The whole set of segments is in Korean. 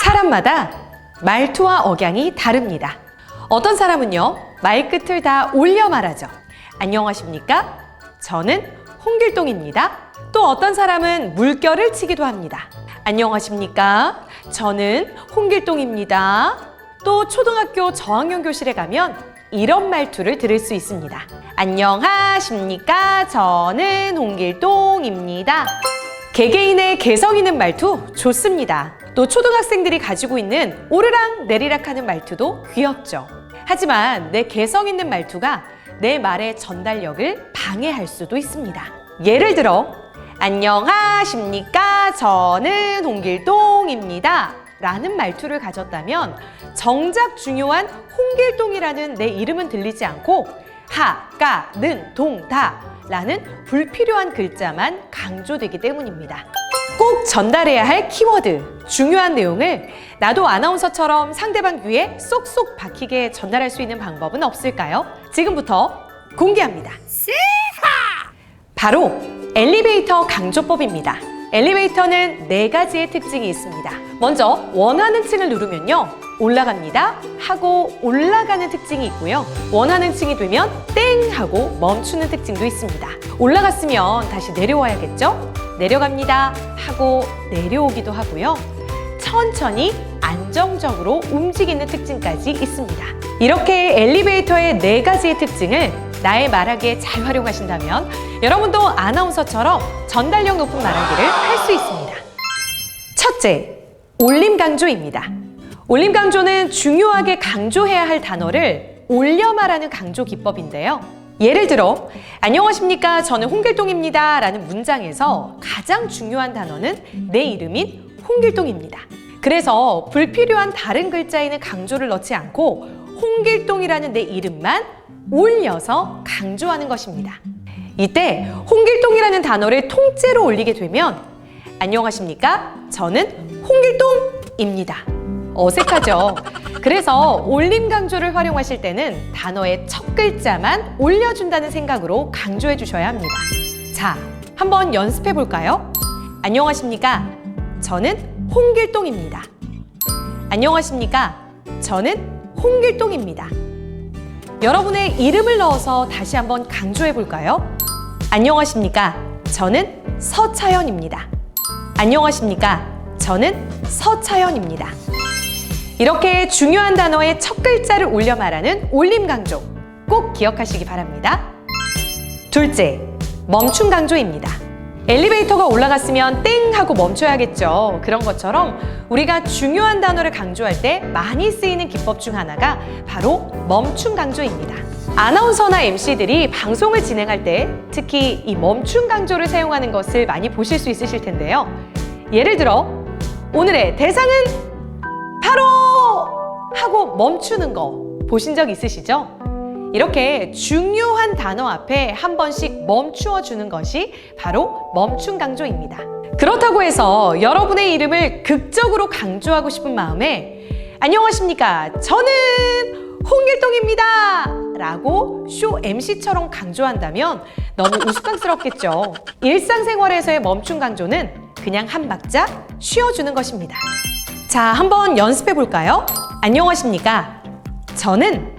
사람마다 말투와 억양이 다릅니다. 어떤 사람은요, 말끝을 다 올려 말하죠. 안녕하십니까? 저는 홍길동입니다. 또 어떤 사람은 물결을 치기도 합니다. 안녕하십니까? 저는 홍길동입니다. 또 초등학교 저학년 교실에 가면 이런 말투를 들을 수 있습니다. 안녕하십니까? 저는 홍길동입니다. 개개인의 개성 있는 말투 좋습니다. 또 초등학생들이 가지고 있는 오르락 내리락 하는 말투도 귀엽죠. 하지만 내 개성 있는 말투가 내 말의 전달력을 방해할 수도 있습니다. 예를 들어 안녕하십니까? 저는 홍길동입니다. 라는 말투를 가졌다면 정작 중요한 홍길동이라는 내 이름은 들리지 않고 하, 가, 는, 동, 다 라는 불필요한 글자만 강조되기 때문입니다. 꼭 전달해야 할 키워드, 중요한 내용을 나도 아나운서처럼 상대방 귀에 쏙쏙 박히게 전달할 수 있는 방법은 없을까요? 지금부터 공개합니다. 바로 엘리베이터 강조법입니다. 엘리베이터는 4가지의 특징이 있습니다. 먼저 원하는 층을 누르면요, 올라갑니다 하고 올라가는 특징이 있고요. 원하는 층이 되면 땡 하고 멈추는 특징도 있습니다. 올라갔으면 다시 내려와야겠죠? 내려갑니다 하고 내려오기도 하고요. 천천히 안정적으로 움직이는 특징까지 있습니다. 이렇게 엘리베이터의 4가지의 특징을 나의 말하기에 잘 활용하신다면 여러분도 아나운서처럼 전달력 높은 말하기를 할 수 있습니다. 첫째, 올림 강조입니다. 올림 강조는 중요하게 강조해야 할 단어를 올려 말하는 강조 기법인데요. 예를 들어 안녕하십니까? 저는 홍길동입니다 라는 문장에서 가장 중요한 단어는 내 이름인 홍길동입니다. 그래서 불필요한 다른 글자에는 강조를 넣지 않고 홍길동이라는 내 이름만 올려서 강조하는 것입니다. 이때 홍길동이라는 단어를 통째로 올리게 되면 안녕하십니까? 저는 홍길동입니다. 어색하죠? 그래서 올림 강조를 활용하실 때는 단어의 첫 글자만 올려준다는 생각으로 강조해 주셔야 합니다. 자, 한번 연습해 볼까요? 안녕하십니까? 저는 홍길동입니다. 안녕하십니까? 저는 홍길동입니다. 여러분의 이름을 넣어서 다시 한번 강조해 볼까요? 안녕하십니까? 저는 서차연입니다. 안녕하십니까? 저는 서차연입니다. 이렇게 중요한 단어의 첫 글자를 올려 말하는 올림 강조 꼭 기억하시기 바랍니다. 둘째, 멈춤 강조입니다. 엘리베이터가 올라갔으면 땡 하고 멈춰야겠죠. 그런 것처럼 우리가 중요한 단어를 강조할 때 많이 쓰이는 기법 중 하나가 바로 멈춤 강조입니다. 아나운서나 MC들이 방송을 진행할 때 특히 이 멈춤 강조를 사용하는 것을 많이 보실 수 있으실 텐데요. 예를 들어 오늘의 대상은 바로 하고 멈추는 거 보신 적 있으시죠? 이렇게 중요한 단어 앞에 한 번씩 멈추어 주는 것이 바로 멈춤 강조입니다. 그렇다고 해서 여러분의 이름을 극적으로 강조하고 싶은 마음에 안녕하십니까? 저는 홍길동입니다! 라고 쇼 MC처럼 강조한다면 너무 우스꽝스럽겠죠. 일상생활에서의 멈춤 강조는 그냥 한 박자 쉬어주는 것입니다. 자, 한번 연습해 볼까요? 안녕하십니까? 저는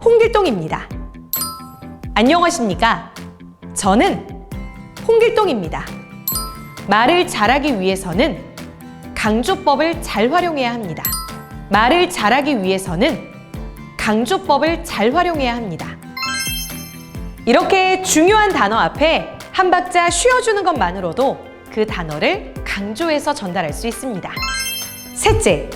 홍길동입니다. 안녕하십니까? 저는 홍길동입니다. 말을 잘하기 위해서는 강조법을 잘 활용해야 합니다. 말을 잘하기 위해서는 강조법을 잘 활용해야 합니다. 이렇게 중요한 단어 앞에 한 박자 쉬어주는 것만으로도 그 단어를 강조해서 전달할 수 있습니다. 셋째,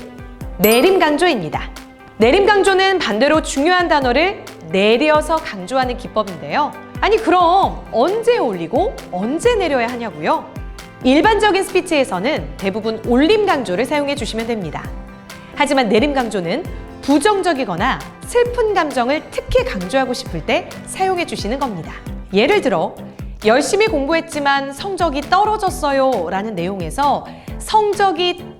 내림 강조입니다. 내림 강조는 반대로 중요한 단어를 내려서 강조하는 기법인데요. 아니 그럼 언제 올리고 언제 내려야 하냐고요? 일반적인 스피치에서는 대부분 올림 강조를 사용해 주시면 됩니다. 하지만 내림 강조는 부정적이거나 슬픈 감정을 특히 강조하고 싶을 때 사용해 주시는 겁니다. 예를 들어 열심히 공부했지만 성적이 떨어졌어요 라는 내용에서 성적이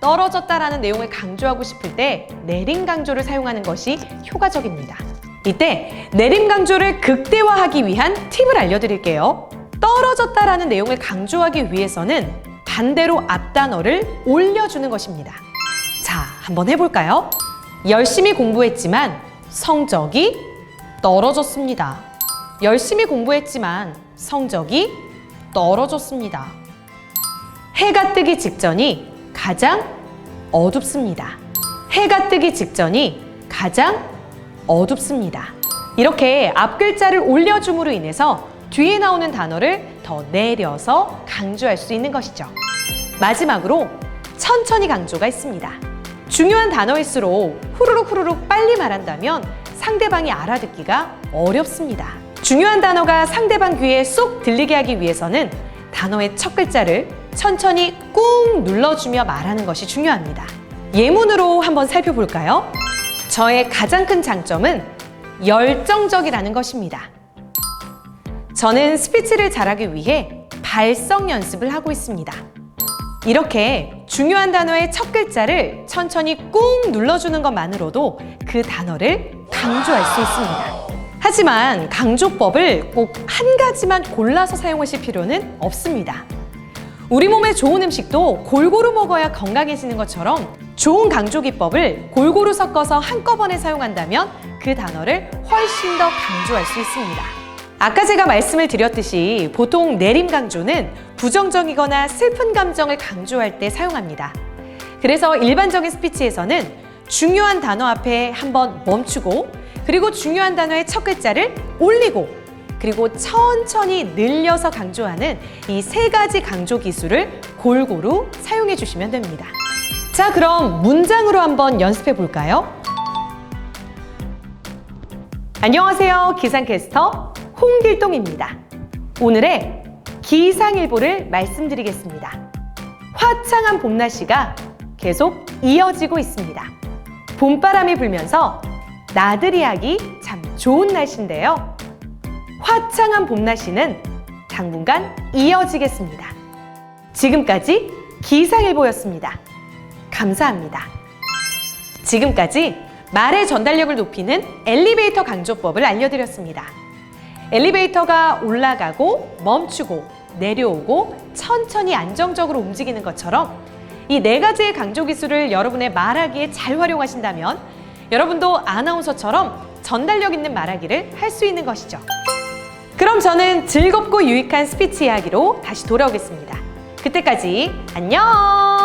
떨어졌다라는 내용을 강조하고 싶을 때 내림 강조를 사용하는 것이 효과적입니다. 이때 내림 강조를 극대화하기 위한 팁을 알려드릴게요. 떨어졌다라는 내용을 강조하기 위해서는 반대로 앞 단어를 올려주는 것입니다. 자, 한번 해볼까요? 열심히 공부했지만 성적이 떨어졌습니다. 열심히 공부했지만 성적이 떨어졌습니다. 해가 뜨기 직전이 가장 어둡습니다. 해가 뜨기 직전이 가장 어둡습니다. 이렇게 앞 글자를 올려줌으로 인해서 뒤에 나오는 단어를 더 내려서 강조할 수 있는 것이죠. 마지막으로 천천히 강조가 있습니다. 중요한 단어일수록 후루룩 빨리 말한다면 상대방이 알아듣기가 어렵습니다. 중요한 단어가 상대방 귀에 쏙 들리게 하기 위해서는 단어의 첫 글자를 천천히 꾹 눌러주며 말하는 것이 중요합니다. 예문으로 한번 살펴볼까요? 저의 가장 큰 장점은 열정적이라는 것입니다. 저는 스피치를 잘하기 위해 발성 연습을 하고 있습니다. 이렇게 중요한 단어의 첫 글자를 천천히 꾹 눌러주는 것만으로도 그 단어를 강조할 수 있습니다. 하지만 강조법을 꼭 한 가지만 골라서 사용하실 필요는 없습니다. 우리 몸에 좋은 음식도 골고루 먹어야 건강해지는 것처럼 좋은 강조 기법을 골고루 섞어서 한꺼번에 사용한다면 그 단어를 훨씬 더 강조할 수 있습니다. 아까 제가 말씀을 드렸듯이 보통 내림 강조는 부정적이거나 슬픈 감정을 강조할 때 사용합니다. 그래서 일반적인 스피치에서는 중요한 단어 앞에 한번 멈추고 그리고 중요한 단어의 첫 글자를 올리고 그리고 천천히 늘려서 강조하는 이 세 가지 강조 기술을 골고루 사용해 주시면 됩니다. 자, 그럼 문장으로 한번 연습해 볼까요? 안녕하세요. 기상캐스터 홍길동입니다. 오늘의 기상일보를 말씀드리겠습니다. 화창한 봄날씨가 계속 이어지고 있습니다. 봄바람이 불면서 나들이 하기 참 좋은 날씨인데요. 화창한 봄날씨는 당분간 이어지겠습니다. 지금까지 기상일보였습니다. 감사합니다. 지금까지 말의 전달력을 높이는 엘리베이터 강조법을 알려드렸습니다. 엘리베이터가 올라가고 멈추고 내려오고 천천히 안정적으로 움직이는 것처럼 이 네 가지의 강조 기술을 여러분의 말하기에 잘 활용하신다면 여러분도 아나운서처럼 전달력 있는 말하기를 할 수 있는 것이죠. 그럼 저는 즐겁고 유익한 스피치 이야기로 다시 돌아오겠습니다. 그때까지 안녕!